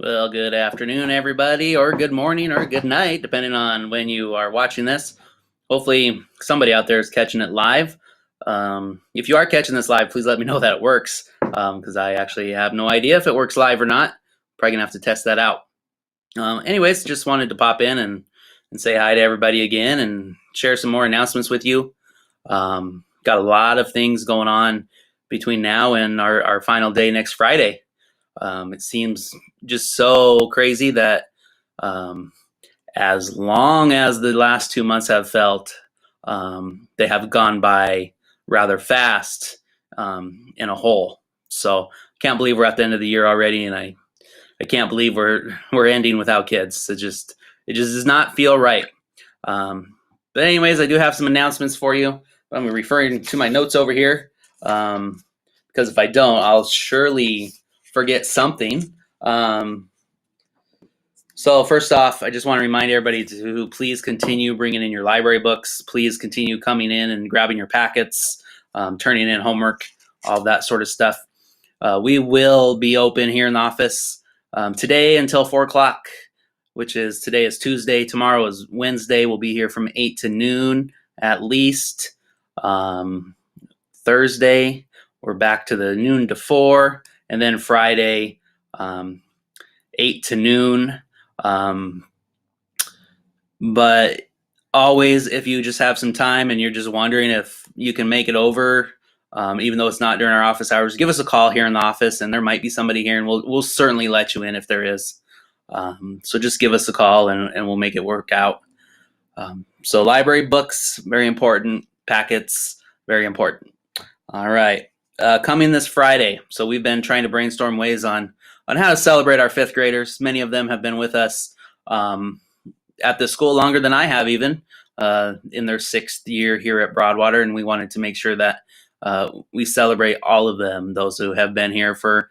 Well, good afternoon, everybody, or good morning, or good night, depending on when you are watching this. Hopefully, somebody out there is catching it live. If you are catching this live, please let me know that it works, because I actually have no idea if it works live or not. Probably gonna have to test that out. Anyways, just wanted to pop in and say hi to everybody again and share some more announcements with you. Got a lot of things going on between now and our final day next Friday. It seems just so crazy that um, as long as the last 2 months have felt, they have gone by rather fast in a whole. So I can't believe we're at the end of the year already, and I can't believe we're ending without kids. It just does not feel right. But anyways, I do have some announcements for you. I'm referring to my notes over here, because if I don't, I'll surely forget something. So first off, I just want to remind everybody to please continue bringing in your library books. Please continue coming in and grabbing your packets, turning in homework, all that sort of stuff. We will be open here in the office today until 4 o'clock, which is today is Tuesday. Tomorrow is Wednesday. We'll be here from 8 to noon at least. Thursday, we're back to the noon to 4. And then Friday, 8 to noon. But always, if you just have some time and you're just wondering if you can make it over, even though it's not during our office hours, give us a call here in the office, and there might be somebody here, and we'll certainly let you in if there is. So just give us a call, and we'll make it work out. So library books, very important. Packets, very important. All right. Coming this Friday. So we've been trying to brainstorm ways on how to celebrate our fifth graders. Many of them have been with us at the school longer than I have, even in their 6th year here at Broadwater, and we wanted to make sure that we celebrate all of them, those who have been here for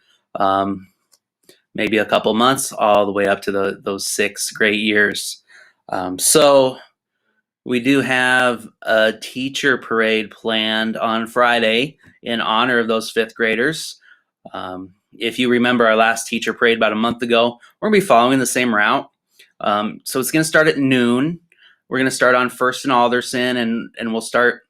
maybe a couple months, all the way up to those 6 great years. So we do have a teacher parade planned on Friday in honor of those 5th graders. If you remember our last teacher parade about a month ago, we're going to be following the same route. So it's going to start at noon. We're going to start on First and Alderson, and we'll start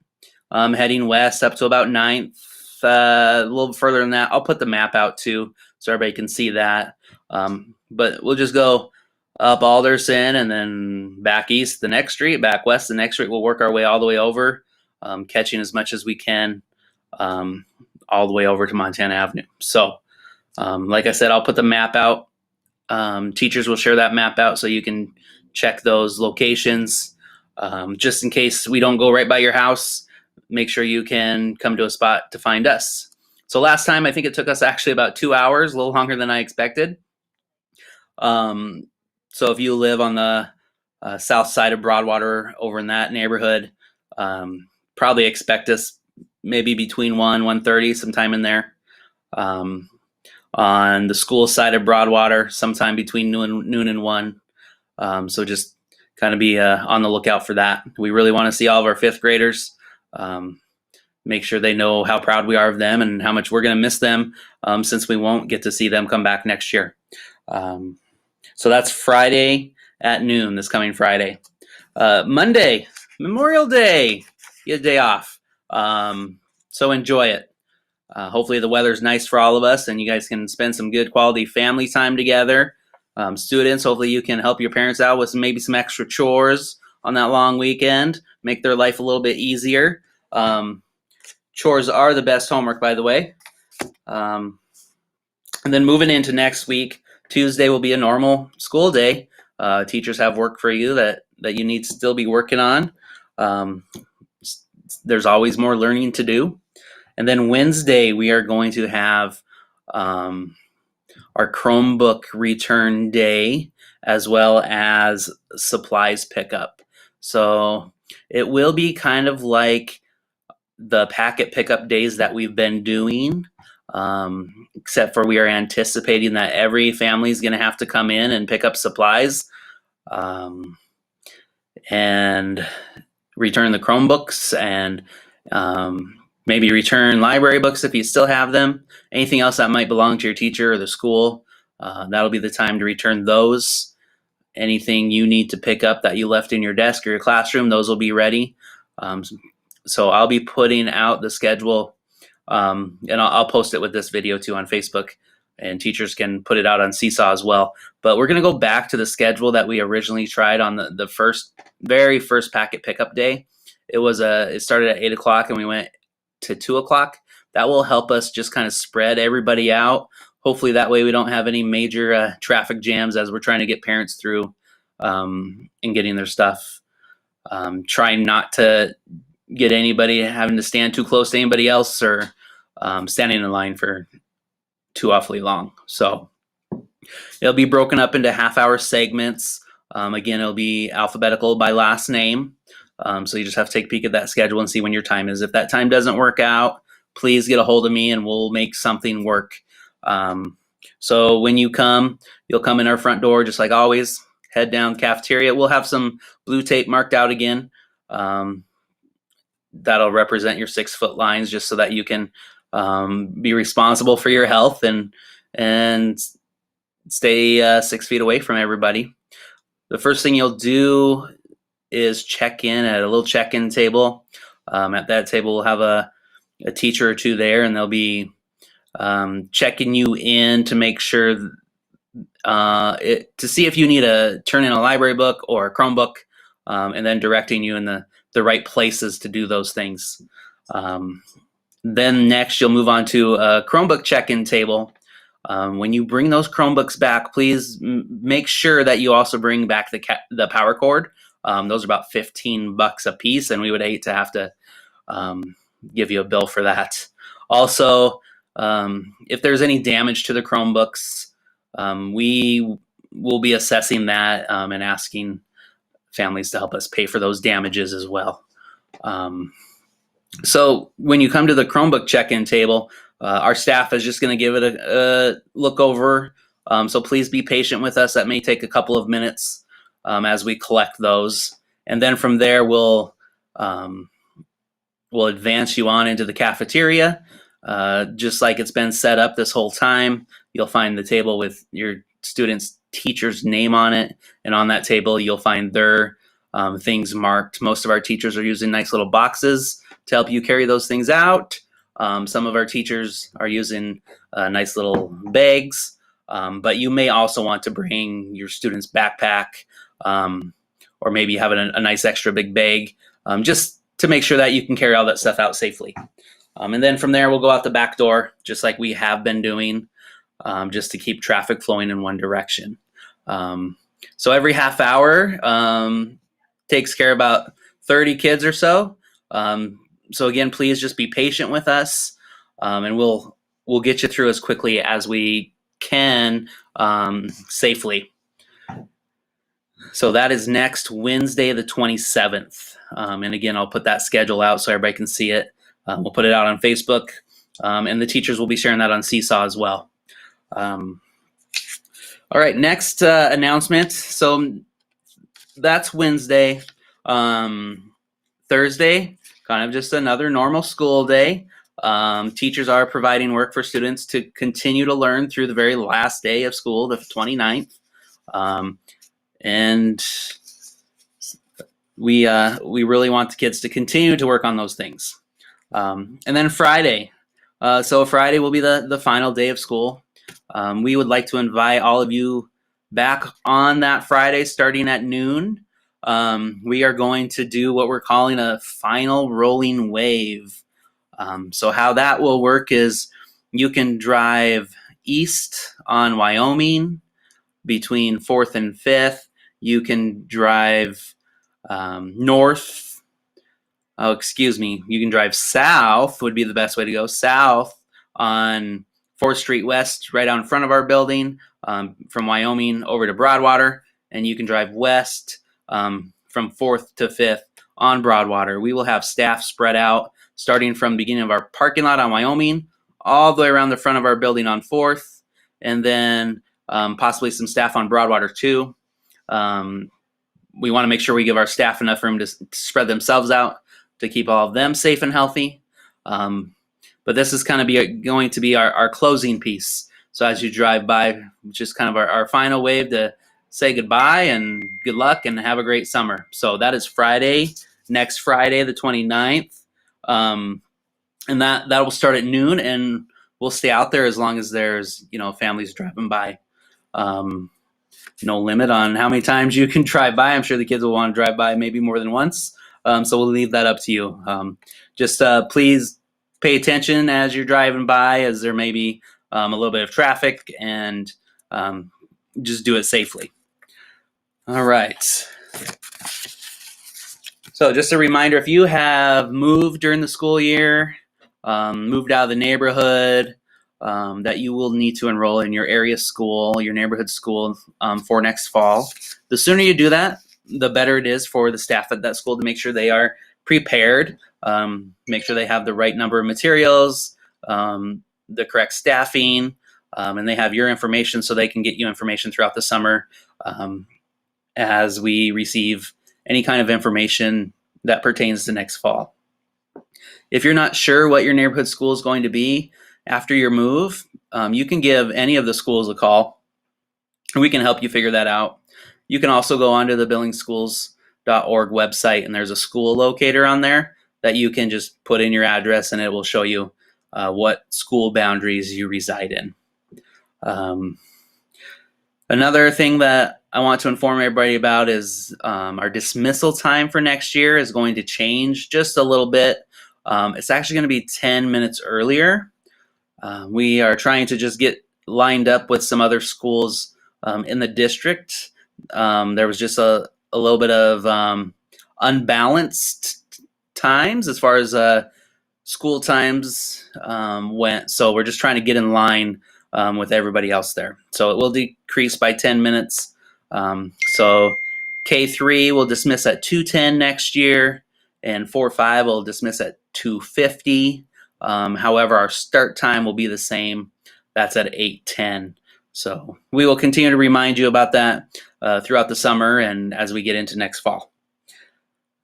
heading west up to about 9th. A little further than that, I'll put the map out too so everybody can see that. But we'll just go up Alderson and then back east the next street, back west the next street. We'll work our way all the way over, catching as much as we can all the way over to Montana Avenue. So like I said, I'll put the map out. Teachers will share that map out so you can check those locations. Just in case we don't go right by your house, make sure you can come to a spot to find us. So last time, I think it took us actually about 2 hours, a little longer than I expected. So if you live on the south side of Broadwater, over in that neighborhood, probably expect us maybe between 1:30, sometime in there. On the school side of Broadwater, sometime between noon and 1. So just kind of be on the lookout for that. We really want to see all of our 5th graders. Make sure they know how proud we are of them and how much we're going to miss them, since we won't get to see them come back next year. So that's Friday at noon, this coming Friday. Monday, Memorial Day. You get a day off. So enjoy it. Hopefully the weather's nice for all of us and you guys can spend some good quality family time together. Students, hopefully you can help your parents out with maybe some extra chores on that long weekend, make their life a little bit easier. Chores are the best homework, by the way. And then moving into next week, Tuesday will be a normal school day. Teachers have work for you that you need to still be working on. There's always more learning to do. And then Wednesday, we are going to have our Chromebook return day, as well as supplies pickup. So it will be kind of like the packet pickup days that we've been doing, except for we are anticipating that every family is going to have to come in and pick up supplies and return the Chromebooks and maybe return library books if you still have them. Anything else that might belong to your teacher or the school, That'll be the time to return those. Anything you need to pick up that you left in your desk or your classroom, those will be ready. So I'll be putting out the schedule, and I'll post it with this video too on Facebook, and teachers can put it out on Seesaw as well. But we're going to go back to the schedule that we originally tried on the very first packet pickup day. It started at 8 o'clock and we went to 2 o'clock. That will help us just kind of spread everybody out. Hopefully that way we don't have any major traffic jams as we're trying to get parents through and getting their stuff. Try not to get anybody having to stand too close to anybody else or standing in line for too awfully long. So it'll be broken up into half-hour segments. Again, it'll be alphabetical by last name. So you just have to take a peek at that schedule and see when your time is. If that time doesn't work out, please get a hold of me and we'll make something work. So when you come, you'll come in our front door just like always, head down the cafeteria. We'll have some blue tape marked out again. That'll represent your 6-foot lines just so that you can be responsible for your health and stay 6 feet away from everybody. The first thing you'll do is check in at a little check-in table. At that table, we'll have a teacher or two there, and they'll be checking you in to make sure to see if you need to turn in a library book or a Chromebook, and then directing you in the right places to do those things. Then next, you'll move on to a Chromebook check-in table. When you bring those Chromebooks back, please make sure that you also bring back the power cord. Those are about $15 a piece, and we would hate to have to give you a bill for that. Also, if there's any damage to the Chromebooks, we will be assessing that and asking families to help us pay for those damages as well. So when you come to the Chromebook check-in table, our staff is just going to give it a look over. So please be patient with us. That may take a couple of minutes as we collect those. And then from there, we'll advance you on into the cafeteria. Just like it's been set up this whole time, you'll find the table with your student's teacher's name on it. And on that table, you'll find their things marked. Most of our teachers are using nice little boxes to help you carry those things out. Some of our teachers are using nice little bags, but you may also want to bring your student's backpack, or maybe have a nice extra big bag, just to make sure that you can carry all that stuff out safely. And then from there, we'll go out the back door, just like we have been doing, just to keep traffic flowing in one direction. So every half hour takes care of about 30 kids or so. So again, please just be patient with us, and we'll get you through as quickly as we can safely. So that is next Wednesday, the 27th. And again, I'll put that schedule out so everybody can see it. We'll put it out on Facebook, and the teachers will be sharing that on Seesaw as well. All right, next announcement. So that's Wednesday. Thursday, kind of just another normal school day. Teachers are providing work for students to continue to learn through the very last day of school, the 29th. And we really want the kids to continue to work on those things. And then Friday. So Friday will be the final day of school. We would like to invite all of you back on that Friday starting at noon. We are going to do what we're calling a final rolling wave. So how that will work is you can drive east on Wyoming between 4th and 5th. You can drive north. Oh, excuse me. You can drive south would be the best way to go. South on 4th Street West, right out in front of our building, from Wyoming over to Broadwater. And you can drive west from 4th to 5th on Broadwater. We will have staff spread out starting from the beginning of our parking lot on Wyoming all the way around the front of our building on 4th, and then possibly some staff on Broadwater too. We want to make sure we give our staff enough room to spread themselves out to keep all of them safe and healthy. But this is kind of going to be our closing piece. So as you drive by, just kind of our final wave to say goodbye and good luck and have a great summer. So that is Friday, next Friday, the 29th. And that will start at noon, and we'll stay out there as long as there's, families driving by. No limit on how many times you can drive by. I'm sure the kids will want to drive by maybe more than once. So we'll leave that up to you. Just please pay attention as you're driving by, as there may be a little bit of traffic, and just do it safely. All right. So just a reminder, if you have moved during the school year, moved out of the neighborhood, that you will need to enroll in your area school, your neighborhood school, for next fall. The sooner you do that, the better it is for the staff at that school to make sure they are prepared, make sure they have the right number of materials, the correct staffing, and they have your information so they can get you information throughout the summer as we receive any kind of information that pertains to next fall. If you're not sure what your neighborhood school is going to be after your move, you can give any of the schools a call, and we can help you figure that out. You can also go onto the billingschools.org website, and there's a school locator on there that you can just put in your address, and it will show you what school boundaries you reside in. Another thing that I want to inform everybody about is our dismissal time for next year is going to change just a little bit. It's actually going to be 10 minutes earlier. We are trying to just get lined up with some other schools in the district. There was just a little bit of unbalanced times as far as school times went. So we're just trying to get in line with everybody else there. So it will decrease by 10 minutes. So K3 will dismiss at 2:10 next year, and 4-5 will dismiss at 2:50. However, our start time will be the same. That's at 8:10. So we will continue to remind you about that throughout the summer and as we get into next fall.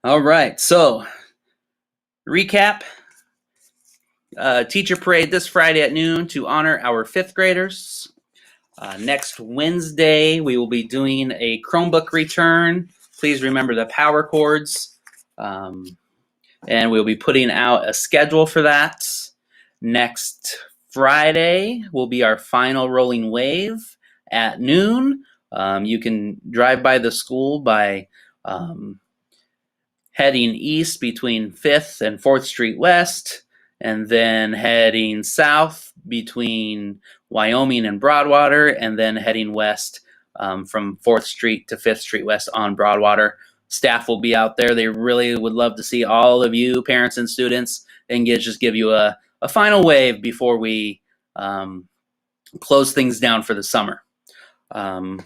All right, so recap. Teacher parade this Friday at noon to honor our 5th graders. Next Wednesday, we will be doing a Chromebook return. Please remember the power cords. And we'll be putting out a schedule for that. Next Friday will be our final rolling wave at noon. You can drive by the school by heading east between 5th and 4th Street West, and then heading south between Wyoming and Broadwater, and then heading west from 4th Street to 5th Street West on Broadwater. Staff will be out there. They really would love to see all of you, parents and students, and just give you a final wave before we close things down for the summer. And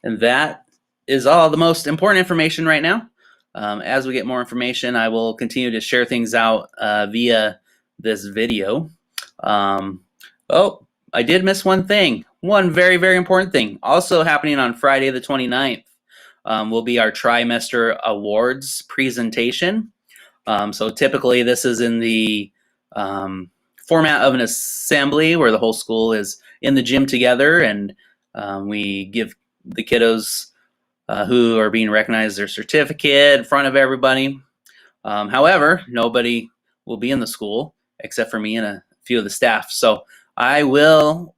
that is all the most important information right now. As we get more information, I will continue to share things out via this video. Oh, I did miss one thing. One very, very important thing. Also happening on Friday the 29th will be our trimester awards presentation. So typically this is in the format of an assembly where the whole school is in the gym together, and we give the kiddos who are being recognized their certificate in front of everybody. However, nobody will be in the school except for me and a few of the staff. So I will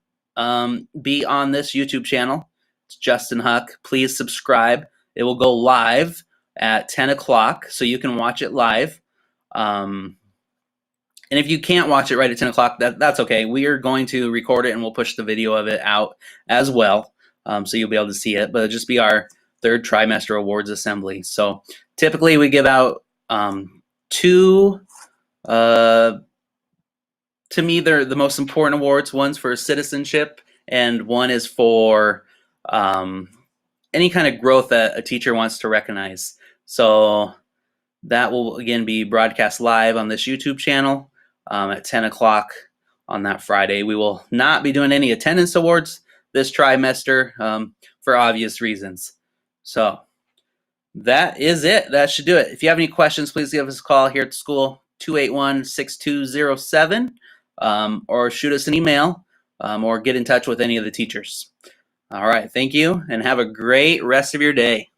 be on this YouTube channel. It's Justin Huck. Please subscribe. It will go live at 10 o'clock, so you can watch it live. And if you can't watch it right at 10 o'clock, that's okay. We are going to record it, and we'll push the video of it out as well, so you'll be able to see it. But it'll just be our 3rd trimester awards assembly. So typically we give out 2, to me, they're the most important awards. One's for citizenship, and one is for any kind of growth that a teacher wants to recognize. So that will, again, be broadcast live on this YouTube channel at 10 o'clock on that Friday. We will not be doing any attendance awards this trimester for obvious reasons. So that is it. That should do it. If you have any questions, please give us a call here at the school, 281-6207, or shoot us an email, or get in touch with any of the teachers. All right, thank you, and have a great rest of your day.